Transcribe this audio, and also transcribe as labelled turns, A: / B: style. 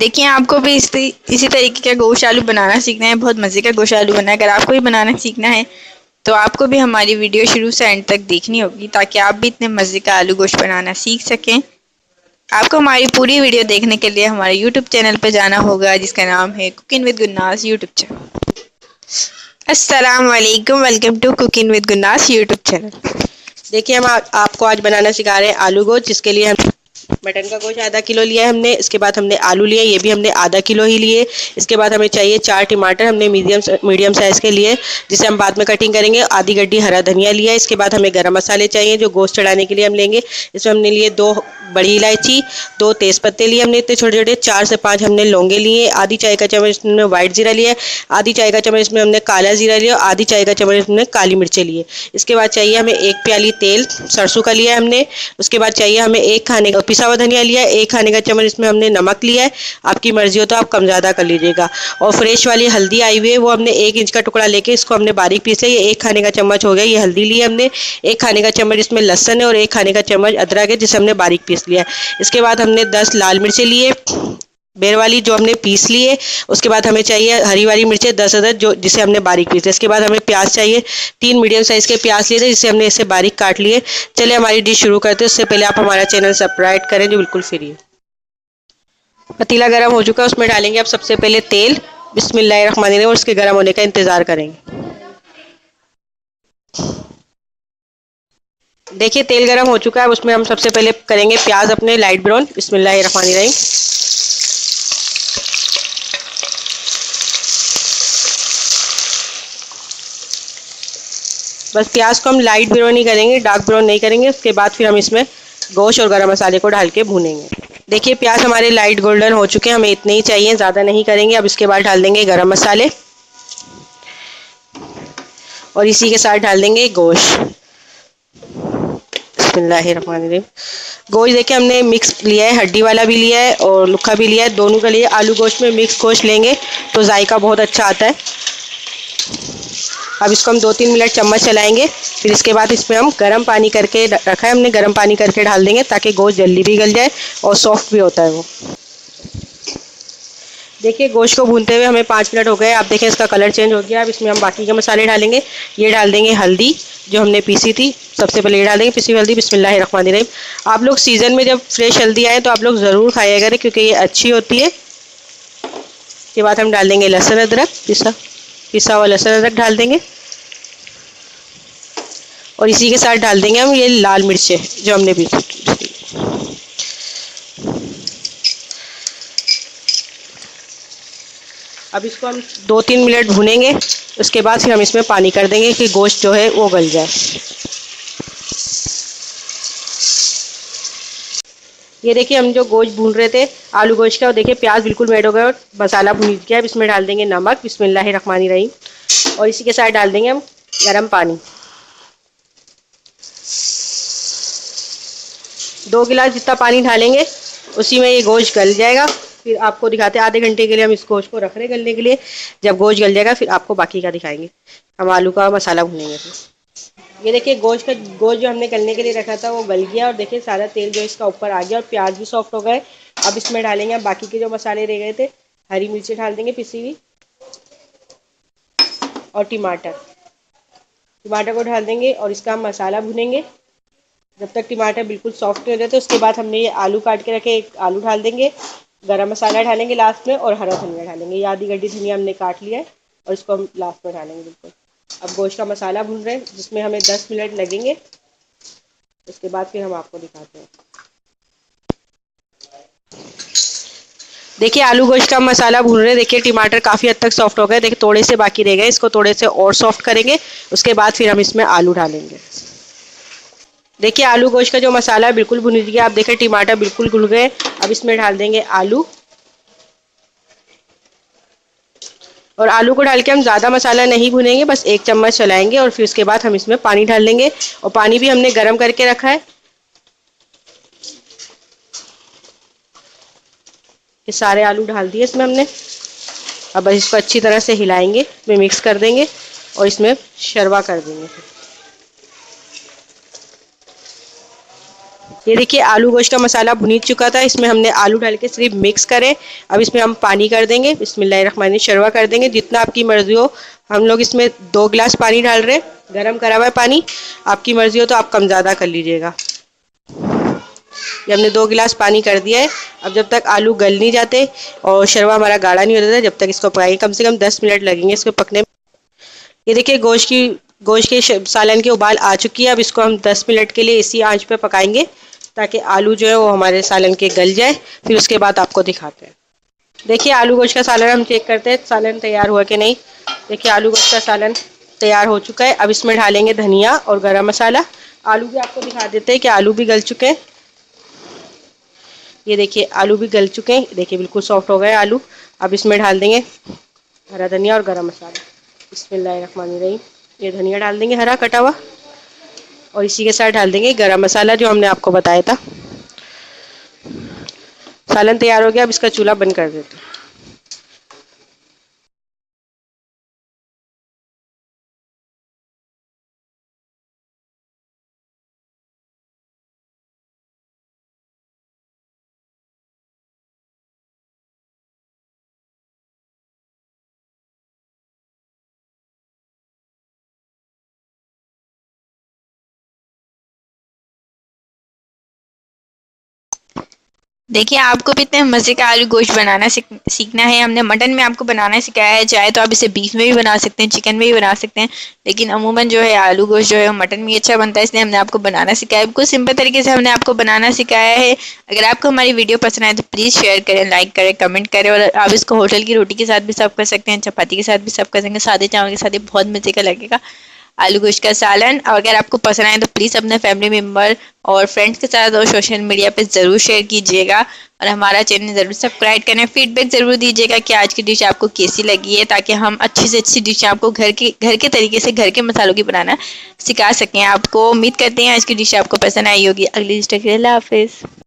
A: देखिए आपको भी इसी तरीके का गोश्त आलू बनाना सीखना है। बहुत मज़े का गोश्त आलू बनाना है। अगर आपको भी बनाना सीखना है तो आपको भी हमारी वीडियो शुरू से एंड तक देखनी होगी ताकि आप भी इतने मज़े का आलू गोश्त बनाना सीख सकें। आपको हमारी पूरी वीडियो देखने के लिए हमारे यूट्यूब चैनल पर जाना होगा जिसका नाम है cooking with Gunna's YouTube channel. अस्सलाम वालेकुम, welcome to cooking with Gunna's YouTube channel.
B: देखिए हम आपको आज बनाना सिखा रहे हैं आलू गोश्त, जिसके लिए हम मटन का गोश्त आधा किलो लिया है हमने। इसके बाद हमने आलू लिए, ये भी हमने आधा किलो ही लिए। इसके बाद हमें चाहिए 4 टमाटर, हमने मीडियम साइज़ के लिए, जिसे हम बाद में कटिंग करेंगे। आधी गड्डी हरा धनिया लिया है। इसके बाद हमें गरम मसाले चाहिए जो गोश्त चढ़ाने के लिए हम लेंगे। इसमें हमने लिए 2 बड़ी इलायची, 2 तेज़पत्ते लिए हमने इतने छोटे छोटे, 4 से 5 हमने लौंगे लिए, आधी चाय का चम्मच इसमें वाइट जीरा लिया है, आधी चाय का चम्मच इसमें हमने काला जीरा लिया, आधी चाय का चम्मच इसमें काली मिर्चें लिए। इसके बाद चाहिए हमें 1 प्याली तेल सरसों का लिया है हमने। उसके बाद चाहिए हमें 1 खाने का पिसा हुआ धनिया लिया है, 1 खाने का चम्मच इसमें हमने नमक लिया है। आपकी मर्जी हो तो आप कम ज़्यादा कर लीजिएगा। और फ्रेश वाली हल्दी आई हुई है, वो हमने 1 इंच का टुकड़ा लेके इसको हमने बारीक पीस लिया। ये 1 खाने का चम्मच हो गया, ये हल्दी ली है हमने। 1 खाने का चम्मच इसमें लहसुन है और 1 खाने का चम्मच अदरक है जिसे हमने बारीक पीस लिया है। इसके बाद हमने 10 लाल मिर्चें लिए बेर वाली, जो हमने पीस लिए। उसके बाद हमें चाहिए हरी वाली मिर्चें 10 अदद, जो जिसे हमने बारीक पीस लिया। इसके बाद हमें प्याज चाहिए, 3 मीडियम साइज़ के प्याज लिए थे जिसे हमने इसे बारीक काट लिए। चलिए हमारी डिश शुरू करते हैं। उससे पहले आप हमारा चैनल सब्सक्राइब करें जो बिल्कुल फ्री है। पतीला गर्म हो चुका है, उसमें डालेंगे अब सबसे पहले तेल। बिस्मिल्लाहिर्रहमानिर्रहीम, और उसके गर्म होने का इंतज़ार करेंगे। देखिए तेल गर्म हो चुका है, उसमें हम सबसे पहले करेंगे प्याज अपने लाइट ब्राउन। बिस्मिल्लाहिर्रहमानिर्रहीम। बस प्याज को हम लाइट ब्राउन ही करेंगे, डार्क ब्राउन नहीं करेंगे। उसके बाद फिर हम इसमें गोश्त और गरम मसाले को डाल के भूनेंगे। देखिए प्याज हमारे लाइट गोल्डन हो चुके हैं, हमें इतने ही चाहिए, ज़्यादा नहीं करेंगे। अब इसके बाद डाल देंगे गरम मसाले और इसी के साथ डाल देंगे गोश्त। बिस्मिल्लाहिर्रहमानिर्रहीम। गोश्त देखिए हमने मिक्स लिया है, हड्डी वाला भी लिया है और लुखा भी लिया है, दोनों का लिए। आलू गोश्त में मिक्स गोश्त लेंगे तो जायका बहुत अच्छा आता है। अब इसको हम 2-3 मिनट चम्मच चलाएंगे। फिर इसके बाद इसमें हम गर्म पानी करके रखा है हमने, गर्म पानी करके डाल देंगे ताकि गोश्त जल्दी भी गल जाए और सॉफ्ट भी होता है वो। देखिए गोश्त को भूनते हुए हमें 5 मिनट हो गए। आप देखें इसका कलर चेंज हो गया। अब इसमें हम बाकी के मसाले डालेंगे। ये डाल देंगे हल्दी जो हमने पीसी थी, सबसे पहले ये डाल देंगे पिसी हुई हल्दी। बिस्मिल्लाहिर्रहमानिर्रहीम। आप लोग सीज़न में जब फ्रेश हल्दी आए तो आप लोग ज़रूर खाया करें क्योंकि ये अच्छी होती है। इसके बाद हम डाल देंगे लहसुन अदरक, पिसा हुआ लहसुन अदरक डाल देंगे और इसी के साथ डाल देंगे हम ये लाल मिर्चें जो हमने पीसी। अब इसको हम 2-3 मिनट भूनेंगे। उसके बाद फिर हम इसमें पानी कर देंगे कि गोश्त जो है वो गल जाए। ये देखिए हम जो गोश्त भून रहे थे आलू गोश्त का, और देखिए प्याज बिल्कुल मेल्ट हो गया और मसाला भून गया। अब इसमें डाल देंगे नमक, बिस्मिल्लाहिर्रहमानिर्रहीम, और इसी के साथ डाल देंगे हम गर्म पानी। 2 गिलास जितना पानी डालेंगे उसी में ये गोश्त गल जाएगा। फिर आपको दिखाते हैं, आधे घंटे के लिए हम इस गोश्त को रख रहे हैं गलने के लिए। जब गोश्त गल जाएगा फिर आपको बाकी का दिखाएंगे। हम आलू का मसाला भूनेंगे। फिर ये देखिए गोश्त जो हमने गलने के लिए रखा था वो गल गया और देखिए सारा तेल जो इसका ऊपर आ गया और प्याज भी सॉफ्ट हो गए। अब इसमें डालेंगे हम बाकी के जो मसाले रह गए थे। हरी मिर्ची डाल देंगे पिसी हुई और टमाटर को डाल देंगे और इसका हम मसाला भुनेंगे जब तक टमाटर बिल्कुल सॉफ्ट नहीं हो जाते। उसके बाद हमने ये आलू काट के रखे, एक आलू डाल देंगे, गरम मसाला डालेंगे लास्ट में और हरा धनिया डालेंगे। ये आधी गड्डी धनिया हमने काट लिया है और इसको हम लास्ट में डालेंगे बिल्कुल। अब गोश्त का मसाला भून रहे हैं जिसमें हमें 10 मिनट लगेंगे। उसके बाद फिर हम आपको दिखाते हैं। देखिए आलू गोश्त का मसाला भून रहे हैं। देखिए टमाटर काफ़ी हद तक सॉफ्ट हो गए, देखिए थोड़े से बाकी रह गए, इसको थोड़े से और सॉफ्ट करेंगे। उसके बाद फिर हम इसमें आलू डालेंगे। देखिए आलू गोश्त का जो मसाला है बिल्कुल भुन गया। आप देखें टमाटर बिल्कुल घुल गए। अब इसमें डाल देंगे आलू और आलू को डाल के हम ज़्यादा मसाला नहीं भुनेंगे, बस 1 चम्मच चलाएंगे और फिर उसके बाद हम इसमें पानी डाल देंगे और पानी भी हमने गर्म करके रखा है। ये सारे आलू डाल दिए इसमें हमने। अब बस इसको अच्छी तरह से हिलाएंगे, इसमें मिक्स कर देंगे और इसमें शरवा कर देंगे। ये देखिए आलू गोश्त का मसाला भुन चुका था, इसमें हमने आलू डाल के सिर्फ मिक्स करें। अब इसमें हम पानी कर देंगे, बिस्मिल्लाहिर्रहमानिर्रहीम शरवा कर देंगे जितना आपकी मर्जी हो। हम लोग इसमें 2 गिलास पानी डाल रहे हैं, गर्म करा हुआ है पानी। आपकी मर्जी हो तो आप कम ज़्यादा कर लीजिएगा। ये हमने 2 गिलास पानी कर दिया है। अब जब तक आलू गल नहीं जाते और शरवा हमारा गाढ़ा नहीं हो जाता, जब तक इसको पकाएंगे। कम से कम 10 मिनट लगेंगे इसको पकने में। ये देखिए गोश्त के सालन की उबाल आ चुकी है। अब इसको हम 10 मिनट के लिए इसी आंच पे पकाएंगे ताकि आलू जो है वो हमारे सालन के गल जाए। फिर उसके बाद आपको दिखाते हैं। देखिए आलू गोश्त का सालन हम चेक करते हैं सालन तैयार हुआ कि नहीं। देखिए आलू गोश्त का सालन तैयार हो चुका है। अब इसमें डालेंगे धनिया और गरम मसाला। आलू भी आपको दिखा देते हैं कि आलू भी गल चुके हैं। ये देखिए आलू भी गल चुके हैं, देखिए बिल्कुल सॉफ्ट हो गए आलू। अब इसमें डाल देंगे हरा धनिया और गरम मसाला। बिस्मिल्लाहिर्रहमानिर्रहीम। ये धनिया डाल देंगे हरा कटा हुआ, और इसी के साथ डाल देंगे गरम मसाला जो हमने आपको बताया था। सालन तैयार हो गया। अब इसका चूल्हा बंद कर देते हैं।
A: देखिए आपको भी इतने मज़े का आलू गोश्त बनाना सीखना है। हमने मटन में आपको बनाना सिखाया है, चाहे तो आप इसे बीफ में भी बना सकते हैं, चिकन में भी बना सकते हैं, लेकिन अमूमन जो है आलू गोश्त जो है वो मटन में ही अच्छा बनता है, इसलिए हमने आपको बनाना सिखाया है। बिल्कुल सिंपल तरीके से हमने आपको बनाना सिखाया है। अगर आपको हमारी वीडियो पसंद आए तो प्लीज़ शेयर करें, लाइक करें, कमेंट करें, और आप इसको होटल की रोटी के साथ भी सर्व कर सकते हैं, चपाती के साथ भी सर्व कर सकते हैं, सादे चावल के साथ। ये बहुत मज़े का लगेगा आलू गोश्त का सालन। और अगर आपको पसंद आए तो प्लीज़ अपने फैमिली मेम्बर और फ्रेंड्स के साथ और सोशल मीडिया पे ज़रूर शेयर कीजिएगा, और हमारा चैनल ज़रूर सब्सक्राइब करें। फीडबैक ज़रूर दीजिएगा कि आज की डिश आपको कैसी लगी है, ताकि हम अच्छी से अच्छी डिश आपको घर के तरीके से घर के मसालों की बनाना सिखा सकें आपको। उम्मीद करते हैं आज की डिश आपको पसंद आई होगी। अगली डिश तक के लिए अल्लाह हाफिज़।